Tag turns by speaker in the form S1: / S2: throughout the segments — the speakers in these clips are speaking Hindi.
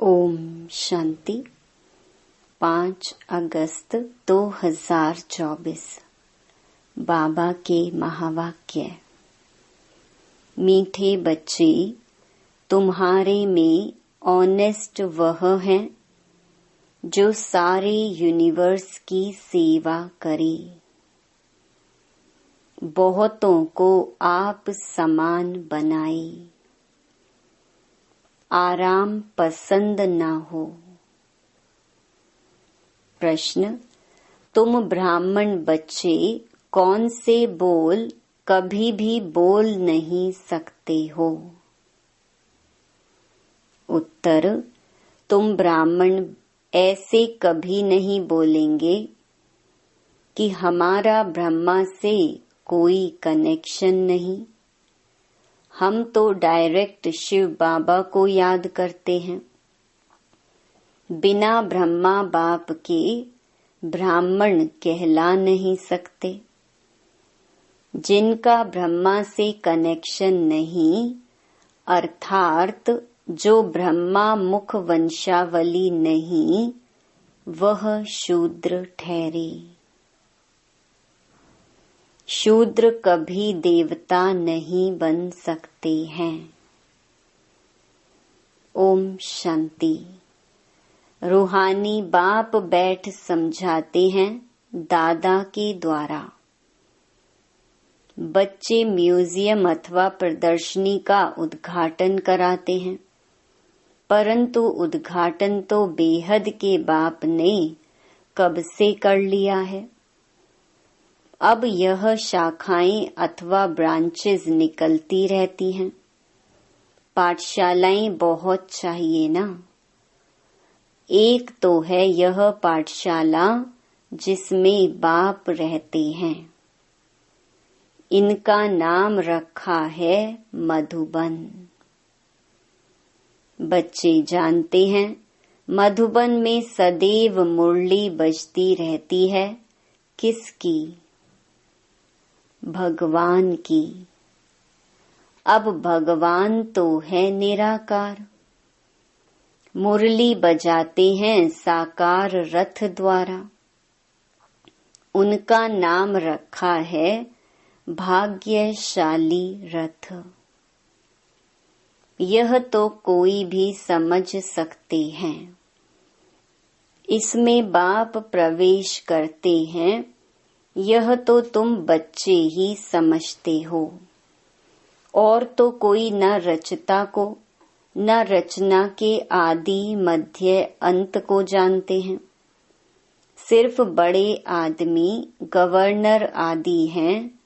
S1: ओम शांति। 5 अगस्त 2024 बाबा के महावाक्य। मीठे बच्चे, तुम्हारे में ऑनेस्ट वह है जो सारे यूनिवर्स की सेवा करे। बहुतों को आप समान बनाए। आराम पसंद न हो। प्रश्न, तुम ब्राह्मण बच्चे कौन से बोल कभी भी बोल नहीं सकते हो? उत्तर, तुम ब्राह्मण ऐसे कभी नहीं बोलेंगे कि हमारा ब्रह्मा से कोई कनेक्शन नहीं। हम तो डायरेक्ट शिव बाबा को याद करते हैं। बिना ब्रह्मा बाप के ब्राह्मण कहला नहीं सकते। जिनका ब्रह्मा से कनेक्शन नहीं, अर्थात जो ब्रह्मा मुख वंशावली नहीं, वह शूद्र ठहरे। शूद्र कभी देवता नहीं बन सकते हैं। ओम शांति। रूहानी बाप बैठ समझाते हैं दादा के द्वारा। बच्चे म्यूजियम अथवा प्रदर्शनी का उद्घाटन कराते हैं, परंतु उद्घाटन तो बेहद के बाप ने कब से कर लिया है। अब यह शाखाएं अथवा ब्रांचेस निकलती रहती हैं। पाठशालाएं बहुत चाहिए ना। एक तो है यह पाठशाला जिसमें बाप रहते हैं। इनका नाम रखा है मधुबन। बच्चे जानते हैं मधुबन में सदैव मुरली बजती रहती है। किसकी? भगवान की। अब भगवान तो है निराकार। मुरली बजाते हैं साकार रथ द्वारा। उनका नाम रखा है भाग्यशाली रथ। यह तो कोई भी समझ सकते हैं। इसमें बाप प्रवेश करते हैं, यह तो तुम बच्चे ही समझते हो। और तो कोई न रचता को न रचना के आदि मध्य अंत को जानते हैं। सिर्फ बड़े आदमी गवर्नर आदि हैं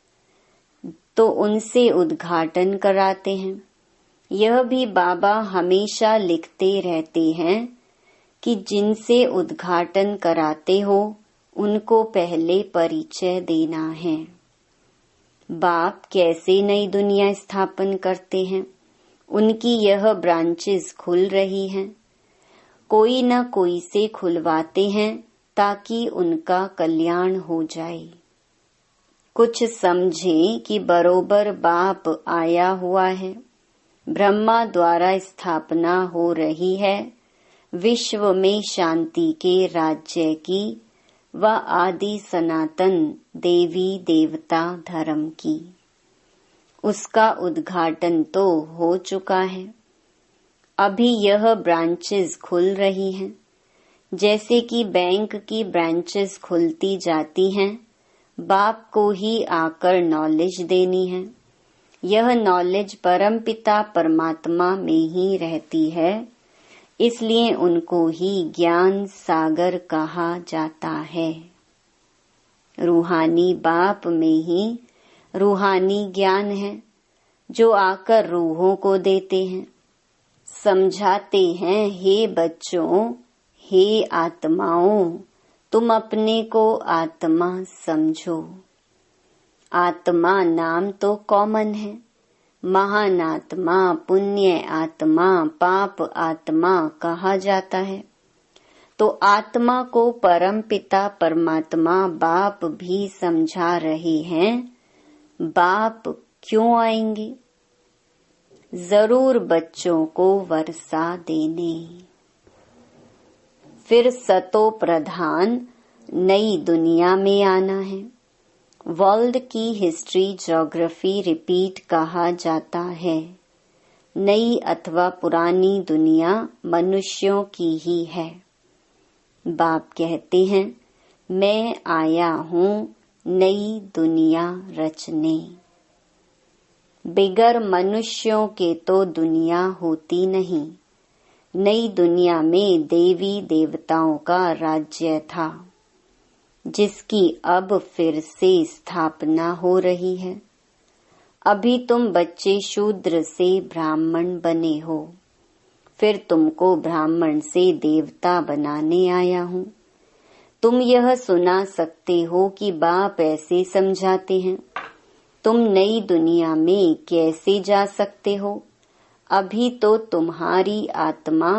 S1: तो उनसे उद्घाटन कराते हैं। यह भी बाबा हमेशा लिखते रहते हैं कि जिनसे उद्घाटन कराते हो उनको पहले परिचय देना है। बाप कैसे नई दुनिया स्थापन करते हैं, उनकी यह ब्रांचेस खुल रही हैं। कोई न कोई से खुलवाते हैं ताकि उनका कल्याण हो जाए। कुछ समझें कि बरोबर बाप आया हुआ है। ब्रह्मा द्वारा स्थापना हो रही है विश्व में शांति के राज्य की व आदि सनातन देवी देवता धर्म की। उसका उद्घाटन तो हो चुका है। अभी यह ब्रांचेस खुल रही हैं। जैसे कि बैंक की ब्रांचेस खुलती जाती हैं, बाप को ही आकर नॉलेज देनी है। यह नॉलेज परमपिता परमात्मा में ही रहती है, इसलिए उनको ही ज्ञान सागर कहा जाता है। रूहानी बाप में ही रूहानी ज्ञान है जो आकर रूहों को देते हैं। समझाते हैं, हे बच्चों, हे आत्माओं, तुम अपने को आत्मा समझो। आत्मा नाम तो कॉमन है। महान आत्मा, पुण्य आत्मा, पाप आत्मा कहा जाता है। तो आत्मा को परमपिता परमात्मा बाप भी समझा रहे हैं। बाप क्यों आएंगे? जरूर बच्चों को वर्षा देने। फिर सतो प्रधान नई दुनिया में आना है। वर्ल्ड की हिस्ट्री ज्योग्राफी रिपीट कहा जाता है। नई अथवा पुरानी दुनिया मनुष्यों की ही है। बाप कहते हैं, मैं आया हूँ नई दुनिया रचने। बिगर मनुष्यों के तो दुनिया होती नहीं। नई दुनिया में देवी देवताओं का राज्य था, जिसकी अब फिर से स्थापना हो रही है। अभी तुम बच्चे शूद्र से ब्राह्मण बने हो, फिर तुमको ब्राह्मण से देवता बनाने आया हूँ। तुम यह सुना सकते हो कि बाप ऐसे समझाते हैं। तुम नई दुनिया में कैसे जा सकते हो? अभी तो तुम्हारी आत्मा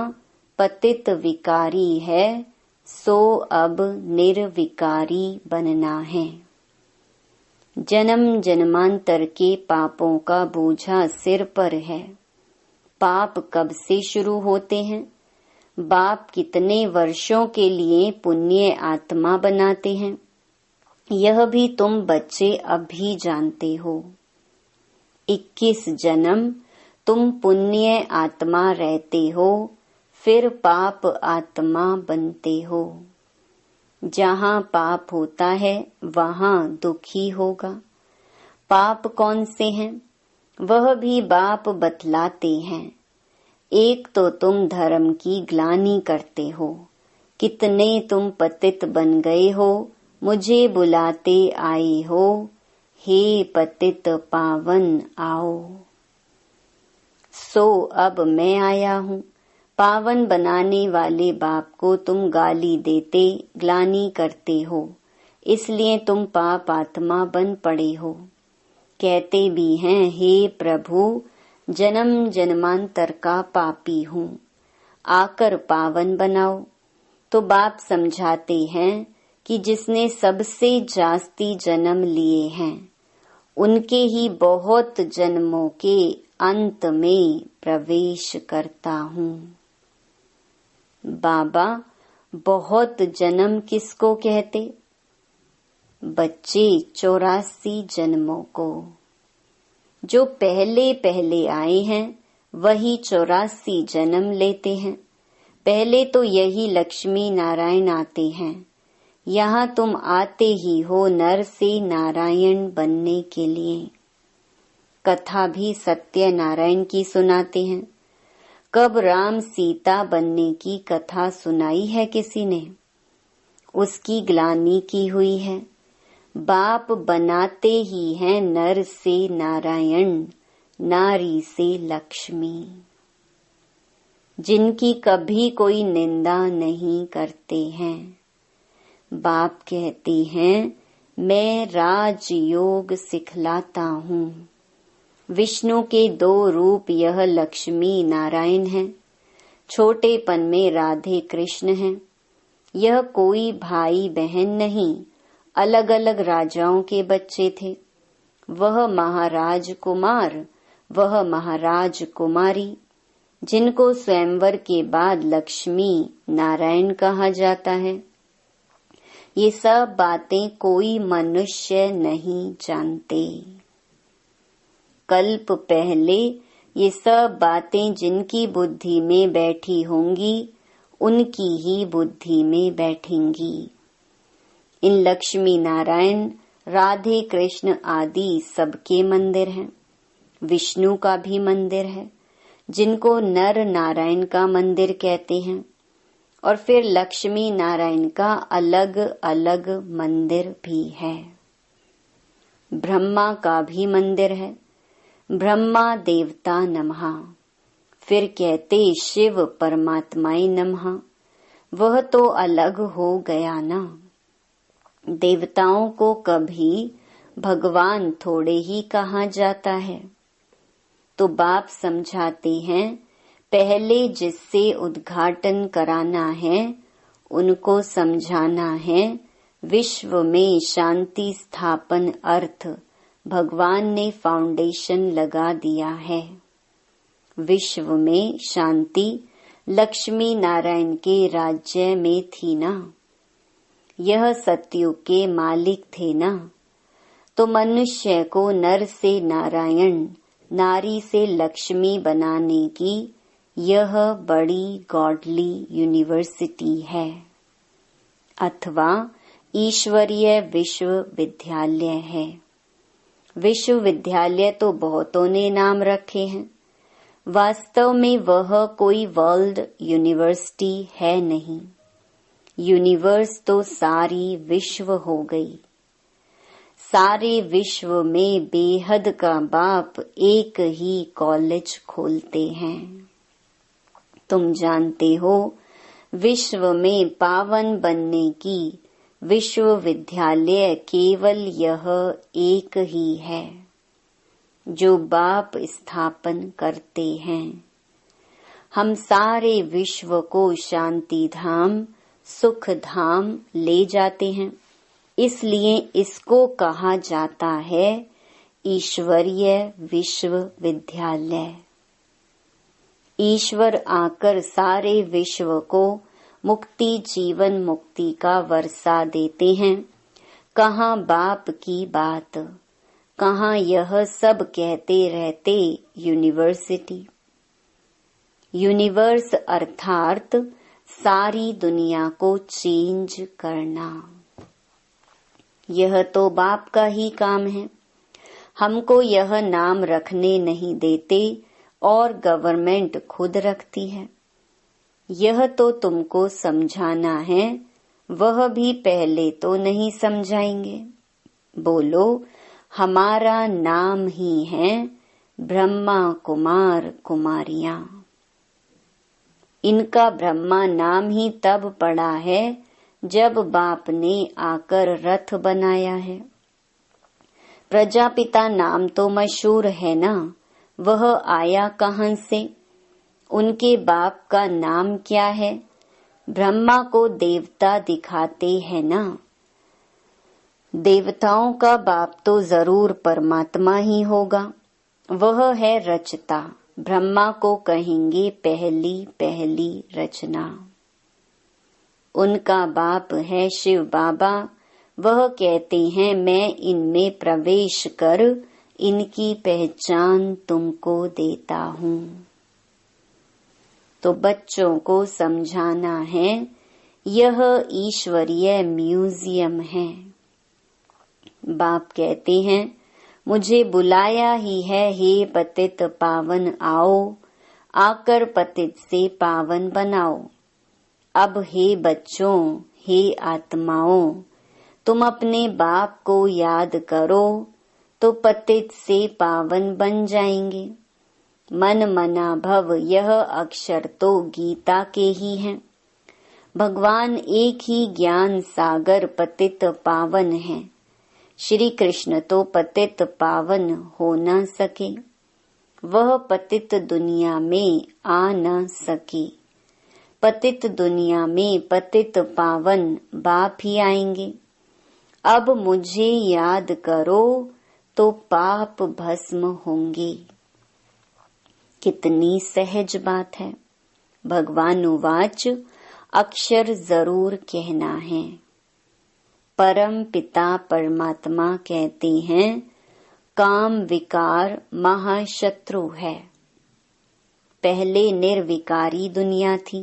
S1: पतित विकारी है, सो अब निर्विकारी बनना है। जन्म जन्मांतर के पापों का बोझा सिर पर है। पाप कब से शुरू होते हैं? बाप कितने वर्षों के लिए पुण्य आत्मा बनाते हैं, यह भी तुम बच्चे अभी जानते हो। 21 जन्म तुम पुण्य आत्मा रहते हो, फिर पाप आत्मा बनते हो। जहाँ पाप होता है वहाँ दुखी होगा। पाप कौन से हैं, वह भी बाप बतलाते हैं। एक तो तुम धर्म की ग्लानि करते हो। कितने तुम पतित बन गए हो, मुझे बुलाते आए हो। हे पतित पावन आओ। सो अब मैं आया हूँ। पावन बनाने वाले बाप को तुम गाली देते, ग्लानि करते हो, इसलिए तुम पाप आत्मा बन पड़े हो। कहते भी हैं, हे प्रभु, जन्म जन्मांतर का पापी हूँ, आकर पावन बनाओ। तो बाप समझाते हैं कि जिसने सबसे जास्ती जन्म लिए हैं, उनके ही बहुत जन्मों के अंत में प्रवेश करता हूँ। बाबा, बहुत जन्म किसको कहते? बच्चे 84 जन्मों को। जो पहले पहले आए हैं वही 84 जन्म लेते हैं। पहले तो यही लक्ष्मी नारायण आते हैं। यहाँ तुम आते ही हो नर से नारायण बनने के लिए। कथा भी सत्य नारायण की सुनाते हैं। कब राम सीता बनने की कथा सुनाई है किसी ने? उसकी ग्लानि की हुई है। बाप बनाते ही हैं नर से नारायण, नारी से लक्ष्मी, जिनकी कभी कोई निंदा नहीं करते हैं। बाप कहते हैं, मैं राजयोग सिखलाता हूँ। विष्णु के 2 रूप यह लक्ष्मी नारायण हैं। छोटेपन में राधे कृष्ण हैं। यह कोई भाई बहन नहीं, अलग अलग राजाओं के बच्चे थे। वह महाराज कुमार, वह महाराज कुमारी, जिनको स्वयंवर के बाद लक्ष्मी नारायण कहा जाता है। ये सब बातें कोई मनुष्य नहीं जानते। कल्प पहले ये सब बातें जिनकी बुद्धि में बैठी होंगी, उनकी ही बुद्धि में बैठेंगी। इन लक्ष्मी नारायण, राधे कृष्ण आदि सबके मंदिर हैं। विष्णु का भी मंदिर है, जिनको नर नारायण का मंदिर कहते हैं। और फिर लक्ष्मी नारायण का अलग अलग मंदिर भी है। ब्रह्मा का भी मंदिर है। ब्रह्मा देवता नमः। फिर कहते शिव परमात्माय नमः। वह तो अलग हो गया ना। देवताओं को कभी भगवान थोड़े ही कहा जाता है। तो बाप समझाते हैं, पहले जिससे उद्घाटन कराना है उनको समझाना है। विश्व में शांति स्थापन अर्थ भगवान ने फाउंडेशन लगा दिया है। विश्व में शांति लक्ष्मी नारायण के राज्य में थी ना, यह सतयुग के मालिक थे ना। तो मनुष्य को नर से नारायण, नारी से लक्ष्मी बनाने की यह बड़ी गॉडली यूनिवर्सिटी है, अथवा ईश्वरीय विश्वविद्यालय है। विश्वविद्यालय तो बहुतों ने नाम रखे हैं, वास्तव में वह कोई वर्ल्ड यूनिवर्सिटी है नहीं। यूनिवर्स तो सारी विश्व हो गई। सारे विश्व में बेहद का बाप एक ही कॉलेज खोलते हैं। तुम जानते हो, विश्व में पावन बनने की विश्वविद्यालय केवल यह एक ही है, जो बाप स्थापन करते हैं। हम सारे विश्व को शांति धाम, सुख धाम ले जाते हैं, इसलिए इसको कहा जाता है ईश्वरीय विश्वविद्यालय। ईश्वर आकर सारे विश्व को मुक्ति, जीवन मुक्ति का वर्षा देते हैं। कहाँ बाप की बात, कहाँ यह सब कहते रहते यूनिवर्सिटी। यूनिवर्स अर्थात सारी दुनिया को चेंज करना, यह तो बाप का ही काम है। हमको यह नाम रखने नहीं देते और गवर्नमेंट खुद रखती है। यह तो तुमको समझाना है, वह भी पहले तो नहीं समझाएंगे। बोलो, हमारा नाम ही है ब्रह्मा कुमार कुमारियां। इनका ब्रह्मा नाम ही तब पड़ा है जब बाप ने आकर रथ बनाया है। प्रजापिता नाम तो मशहूर है ना, वह आया कहाँ से? उनके बाप का नाम क्या है? ब्रह्मा को देवता दिखाते हैं ना। देवताओं का बाप तो जरूर परमात्मा ही होगा, वह है रचता। ब्रह्मा को कहेंगे पहली पहली रचना। उनका बाप है शिव बाबा, वह कहते हैं मैं इनमें प्रवेश कर इनकी पहचान तुमको देता हूँ। तो बच्चों को समझाना है, यह ईश्वरीय म्यूजियम है। बाप कहते हैं मुझे बुलाया ही है, हे पतित पावन आओ, आकर पतित से पावन बनाओ। अब हे बच्चों, हे आत्माओं, तुम अपने बाप को याद करो तो पतित से पावन बन जाएंगे। मन मना भव, यह अक्षर तो गीता के ही हैं। भगवान एक ही ज्ञान सागर पतित पावन है। श्री कृष्ण तो पतित पावन हो न सके, वह पतित दुनिया में आ न सके। पतित दुनिया में पतित पावन बाप ही आएंगे। अब मुझे याद करो तो पाप भस्म होंगे। कितनी सहज बात है। भगवान उवाच, अक्षर जरूर कहना है। परम पिता परमात्मा कहते हैं काम विकार महाशत्रु है। पहले निर्विकारी दुनिया थी,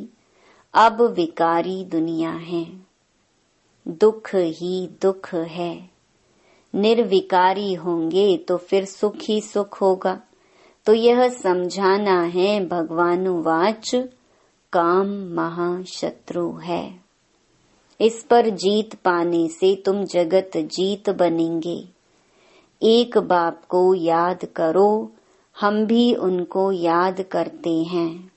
S1: अब विकारी दुनिया है। दुख ही दुख है। निर्विकारी होंगे तो फिर सुख ही सुख होगा। तो यह समझाना है भगवानुवाच, काम महाशत्रु है। इस पर जीत पाने से तुम जगत जीत बनेंगे। एक बाप को याद करो, हम भी उनको याद करते हैं।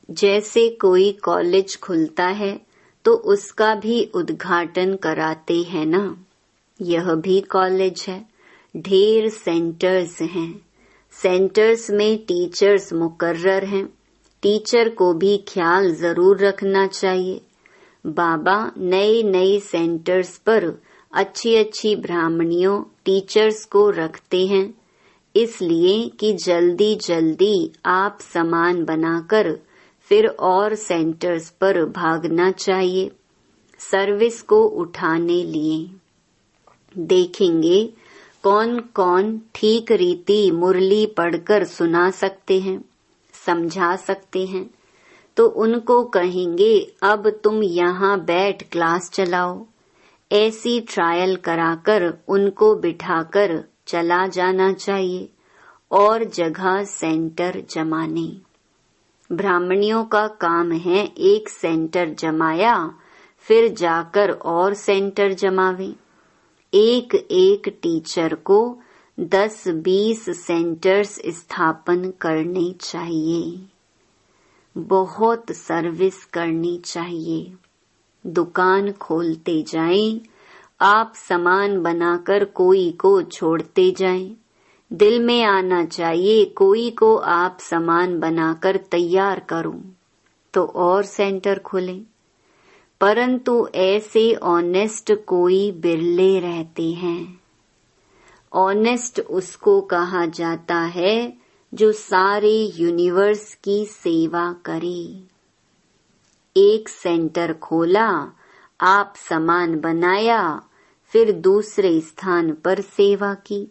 S1: जैसे कोई कॉलेज खुलता है तो उसका भी उद्घाटन कराते हैं ना, यह भी कॉलेज है। ढेर सेंटर्स हैं। सेंटर्स में टीचर्स मुकर्रर हैं। टीचर को भी ख्याल जरूर रखना चाहिए। बाबा नए नए सेंटर्स पर अच्छी अच्छी ब्राह्मणियों टीचर्स को रखते हैं, इसलिए कि जल्दी जल्दी आप समान बनाकर फिर और सेंटर्स पर भागना चाहिए सर्विस को उठाने लिए। देखेंगे कौन कौन ठीक रीति मुरली पढ़कर सुना सकते हैं, समझा सकते हैं, तो उनको कहेंगे अब तुम यहाँ बैठ क्लास चलाओ। ऐसी ट्रायल कराकर उनको बिठाकर चला जाना चाहिए और जगह सेंटर जमाने। ब्राह्मणियों का काम है एक सेंटर जमाया फिर जाकर और सेंटर जमावे। एक एक टीचर को 10-20 सेंटर्स स्थापन करने चाहिए। बहुत सर्विस करनी चाहिए। दुकान खोलते जाएं, आप सामान बनाकर कोई को छोड़ते जाएं। दिल में आना चाहिए कोई को आप सामान बनाकर तैयार करूं तो और सेंटर खुलें। परंतु ऐसे ऑनेस्ट कोई बिरले रहते हैं। ऑनेस्ट उसको कहा जाता है जो सारे यूनिवर्स की सेवा करे। एक सेंटर खोला, आप सामान बनाया, फिर दूसरे स्थान पर सेवा की।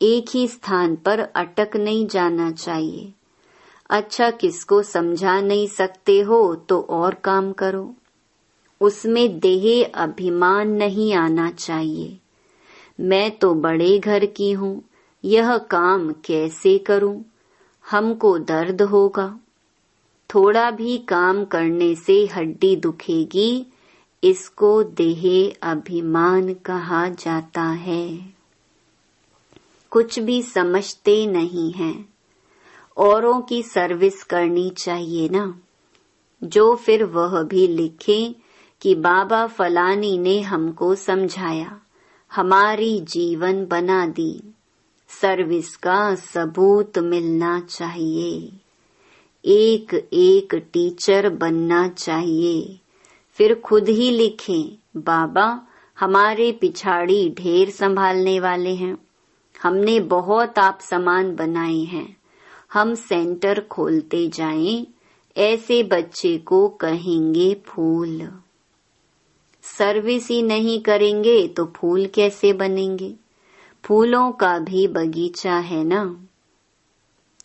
S1: एक ही स्थान पर अटक नहीं जाना चाहिए। अच्छा किसको समझा नहीं सकते हो तो और काम करो। उसमें देह अभिमान नहीं आना चाहिए। मैं तो बड़े घर की हूँ, यह काम कैसे करूं? हमको दर्द होगा। थोड़ा भी काम करने से हड्डी दुखेगी, इसको देह अभिमान कहा जाता है। कुछ भी समझते नहीं हैं। औरों की सर्विस करनी चाहिए ना। जो फिर वह भी लिखे कि बाबा फलानी ने हमको समझाया, हमारी जीवन बना दी। सर्विस का सबूत मिलना चाहिए। एक एक टीचर बनना चाहिए। फिर खुद ही लिखें, बाबा हमारे पिछाड़ी ढेर संभालने वाले हैं। हमने बहुत आप सामान बनाए हैं। हम सेंटर खोलते जाएं, ऐसे बच्चे को कहेंगे फूल। सर्विस ही नहीं करेंगे तो फूल कैसे बनेंगे? फूलों का भी बगीचा है ना।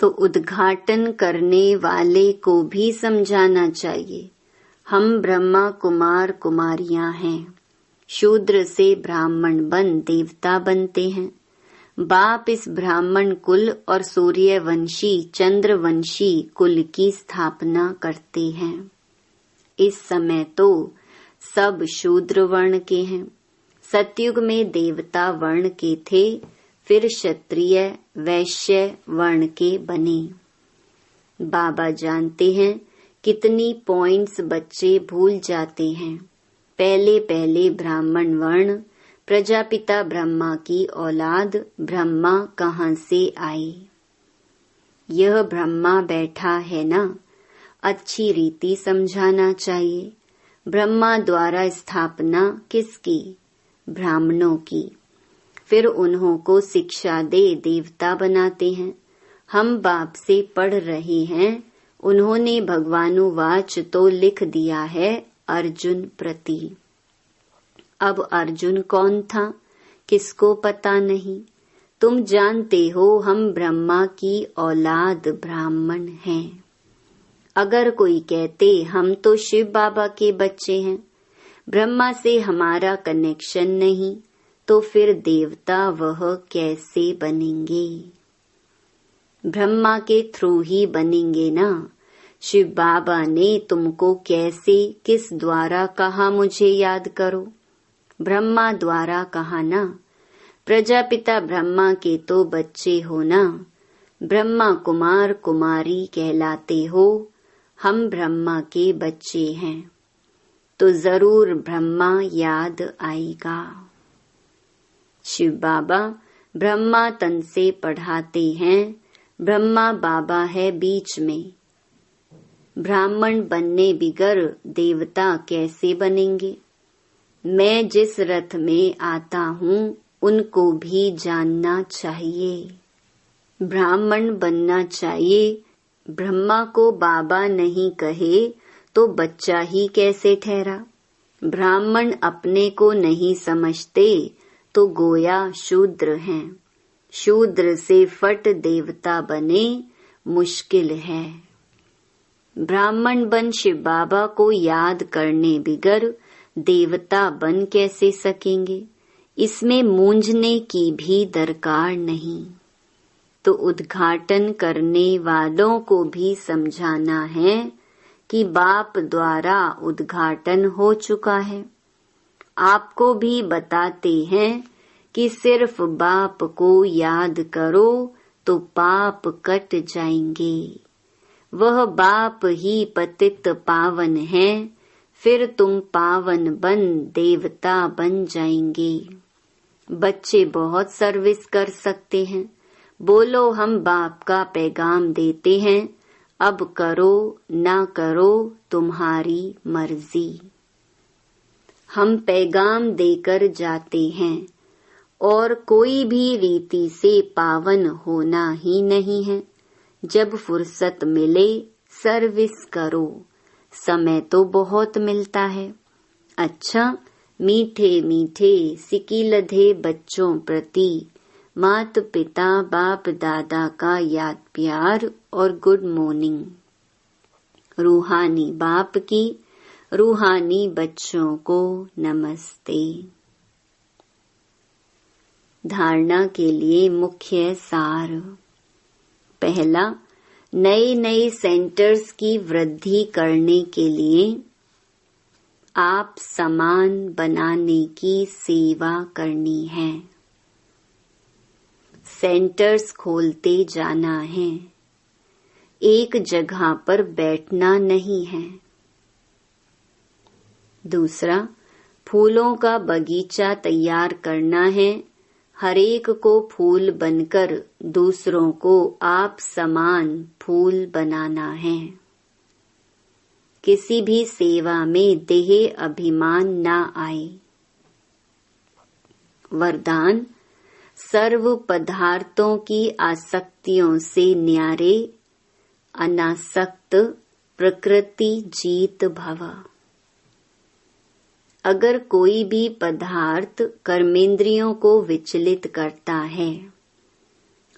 S1: तो उद्घाटन करने वाले को भी समझाना चाहिए, हम ब्रह्मा कुमार कुमारियां हैं। शूद्र से ब्राह्मण बन देवता बनते हैं। बाप इस ब्राह्मण कुल और सूर्यवंशी चंद्रवंशी कुल की स्थापना करते हैं। इस समय तो सब शूद्र वर्ण के हैं। सतयुग में देवता वर्ण के थे, फिर क्षत्रिय वैश्य वर्ण के बने। बाबा जानते हैं कितनी पॉइंट्स बच्चे भूल जाते हैं। पहले पहले ब्राह्मण वर्ण, प्रजापिता ब्रह्मा की औलाद ब्रह्मा कहाँ से आई? यह ब्रह्मा बैठा है ना। अच्छी रीति समझाना चाहिए। ब्रह्मा द्वारा स्थापना किसकी? ब्राह्मणों की। फिर उन्हों को शिक्षा दे देवता बनाते हैं। हम बाप से पढ़ रहे हैं, उन्होंने भगवानुवाच तो लिख दिया है अर्जुन प्रति। अब अर्जुन कौन था किसको पता नहीं। तुम जानते हो हम ब्रह्मा की औलाद ब्राह्मण हैं। अगर कोई कहते हम तो शिव बाबा के बच्चे हैं, ब्रह्मा से हमारा कनेक्शन नहीं, तो फिर देवता वह कैसे बनेंगे? ब्रह्मा के थ्रू ही बनेंगे ना। शिव बाबा ने तुमको कैसे किस द्वारा कहा मुझे याद करो? ब्रह्मा द्वारा कहा ना। प्रजापिता ब्रह्मा के तो बच्चे हो ना। ब्रह्मा कुमार कुमारी कहलाते हो। हम ब्रह्मा के बच्चे हैं तो जरूर ब्रह्मा याद आएगा। शिव बाबा ब्रह्मा तन से पढ़ाते हैं। ब्रह्मा बाबा है बीच में। ब्राह्मण बनने बिगर देवता कैसे बनेंगे? मैं जिस रथ में आता हूँ उनको भी जानना चाहिए। ब्राह्मण बनना चाहिए ब्रह्मा को बाबा नहीं कहे तो बच्चा ही कैसे ठहरा। ब्राह्मण अपने को नहीं समझते तो गोया शूद्र हैं। शूद्र से फट देवता बने मुश्किल है। ब्राह्मण बन शिव बाबा को याद करने बिगर देवता बन कैसे सकेंगे। इसमें मूंझने की भी दरकार नहीं। तो उद्घाटन करने वालों को भी समझाना है कि बाप द्वारा उद्घाटन हो चुका है। आपको भी बताते हैं कि सिर्फ बाप को याद करो तो पाप कट जाएंगे। वह बाप ही पतित पावन है, फिर तुम पावन बन देवता बन जाएंगे। बच्चे बहुत सर्विस कर सकते हैं। बोलो हम बाप का पैगाम देते हैं, अब करो ना करो तुम्हारी मर्जी। हम पैगाम देकर जाते हैं और कोई भी रीति से पावन होना ही नहीं है। जब फुर्सत मिले सर्विस करो, समय तो बहुत मिलता है। अच्छा, मीठे मीठे सिकिलधे बच्चों प्रति माता पिता बाप दादा का याद प्यार और गुड मॉर्निंग। रूहानी बाप की रूहानी बच्चों को नमस्ते। धारणा के लिए मुख्य सार। पहला, नए नए सेंटर्स की वृद्धि करने के लिए आप समान बनाने की सेवा करनी है। सेंटर्स खोलते जाना है, एक जगह पर बैठना नहीं है। दूसरा, फूलों का बगीचा तैयार करना है। हर एक को फूल बनकर दूसरों को आप समान फूल बनाना है। किसी भी सेवा में देह अभिमान ना आए। वरदान, सर्व पदार्थों की आसक्तियों से न्यारे अनासक्त प्रकृति जीत भव। अगर कोई भी पदार्थ कर्मेंद्रियों को विचलित करता है,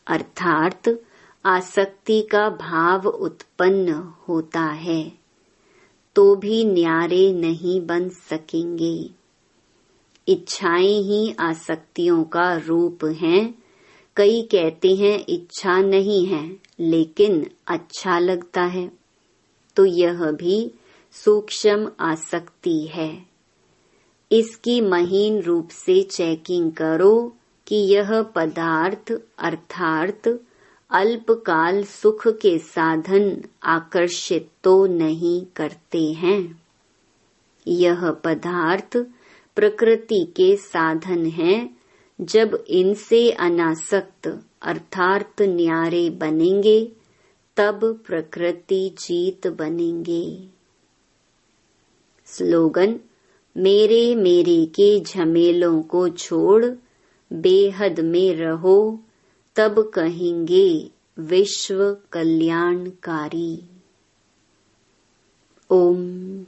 S1: अर्थात आसक्ति का भाव उत्पन्न होता है, तो भी न्यारे नहीं बन सकेंगे। इच्छाएं ही आसक्तियों का रूप हैं। कई कहते हैं इच्छा नहीं है लेकिन अच्छा लगता है, तो यह भी सूक्ष्म आसक्ति है। इसकी महीन रूप से चेकिंग करो कि यह पदार्थ अर्थात अल्पकाल सुख के साधन आकर्षित तो नहीं करते हैं। यह पदार्थ प्रकृति के साधन हैं। जब इनसे अनासक्त अर्थात न्यारे बनेंगे, तब प्रकृति जीत बनेंगे। स्लोगन, मेरे मेरे के झमेलों को छोड़ बेहद में रहो, तब कहेंगे विश्व कल्याणकारी। ओम